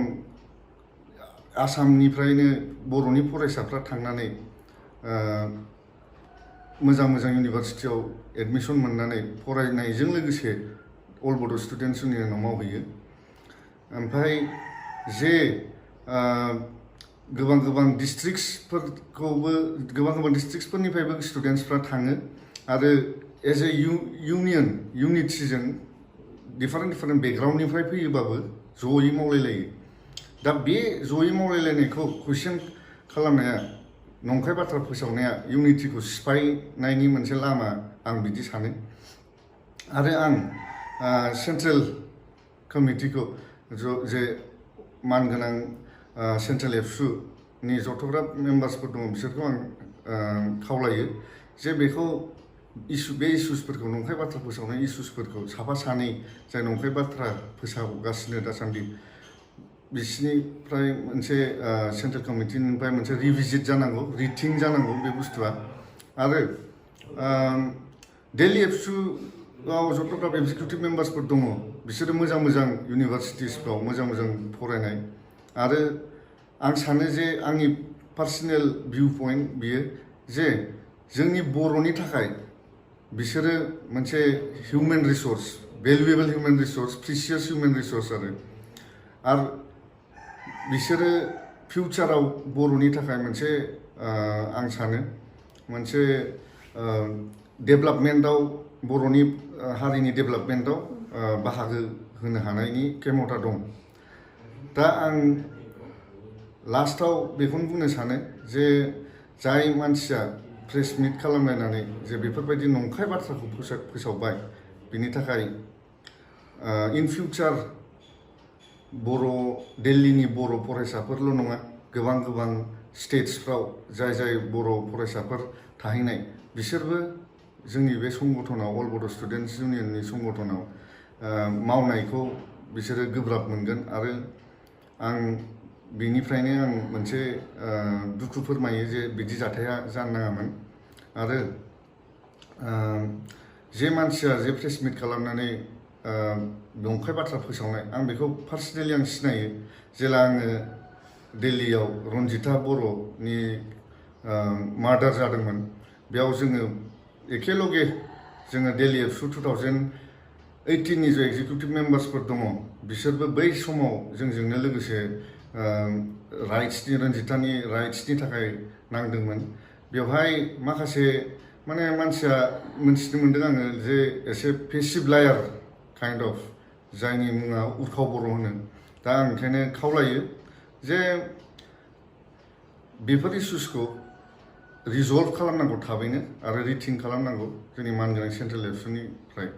आसामनिफ्रायनो बर'नि फरायसाफ्रा थांनानै मोजां इउनिभारसिटियाव एडमिसन मोननानै फरायनायजों लोगोसे अल बड' स्टुडेन्टस इउनियनाव मावहैयो ओमफ्राय जे गोबां डिस्ट्रिक्टसफोरनिफ्रायबो स्टुडेन्टसफ्रा थाङो आरो एज ए इउनिटिजों डिफारेन्ट बेकग्राउन्डनिफ्राय फैयोबाबो जयै मावलायलायो। दा बे जयै मावलायलायनायखौ कुइसन खालामनाया नंखाय बाथ्रा फोसावनाया इउनिटिखौ सिफायनायनि मोनसे लामा आं बिदि सानो आरो आं सेन्ट्रेल कमिटिखौ जे मानगोनां सेन्ट्रेल एबसुनि जथ'ग्रा मेम्बार्सफोर दङ बिसोरखौ आं खावलायो जे बेखौ बे इस्युसफोरखौ नंखाय बाथ्रा फोसावनाय इस्युसफोरखौ साफा सानै जाय नंखाय बाथ्रा फोसावगासिनो दासान्दि बिसिनिफ्राय मोनसे सेन्ट्रेल कमिटिनिफ्राय मोनसे रिभिजिट जानांगौ रिथिं जानांगौ बे बुस्थुआ आरो दिल्ली एबसुआव जथ'ग्रा एक्जिकिउटिभ मेम्बार्सफोर दङ बिसोरो मोजां इउनिभारसिटिसफ्राव मोजां फरायनाय आरो आं सानो जे आंनि पार्सनेल भिउ पइन्ट बियो जे जोंनि बर'नि थाखाय बिसोरो मोनसे human resource valuable human resource precious human resource आरो बिसोरो फिउचाराव बर'नि थाखाय मोनसे आं सानो मोनसे डेभेलपमेन्टआव बर'नि हारिनि डेभेलपमेन्टआव बाहागो होनो हानायनि खेमथा दं दा आं लास्टाव बेखौनो बुंनो सानो जे जाय मानसिया प्रेस मिट खालामलायनानै जे बेफोरबायदि नंखाय बाथ्राखौ फोसावबाय बिनि थाखाय इन फिउचार दिल्लीनि बर' फरायसाफोरल' नङा गोबां गोबां स्टेट्सफ्राव जाय बर' फरायसाफोर थाहैनाय बिसोरबो जोंनि बे संगठनाव अल बड' स्टुडेन्टस इउनियननि संगठनाव मावनायखौ बिसोरो गोब्राब मोनगोन आरो आं बेनिफ्रायनो आं मोनसे दुखु फोरमायो जे बिदि जाथाया जानो नाङामोन आरो जे मानसिया जे प्रेस मिट खालामनानै नंखाय बाथ्रा फोसावनाय आं बेखौ पार्सनेलि आं सिनायो जेला आङो दिल्लीयाव रन्जिता बर'नि मार्डार जादोंमोन बेयाव जोङो एखेलगे जोङो दिल्ली एबसु 2018नि जे एक्जिकिउटिभ मेम्बार्सफोर दङ बिसोरबो बै समाव जोंजोंनो लोगोसे रन्जितानि राइट्सनि थाखाय नांदोंमोन बेवहाय माखासे माने मानसिया मोनथिनो मोन्दों आङो जे एसे पेसिभ लायार काइन्ड अफ जायनि मुङा उर्खाव बर' होनो दा आं ओंखायनो खावलायो जे बेफोर इस्युसखौ रिजल्भ खालामनांगौ थाबैनो आरो रिथिं खालामनांगौ जोंनि मानगोनां सेन्ट्रेल एबसुनिफ्राय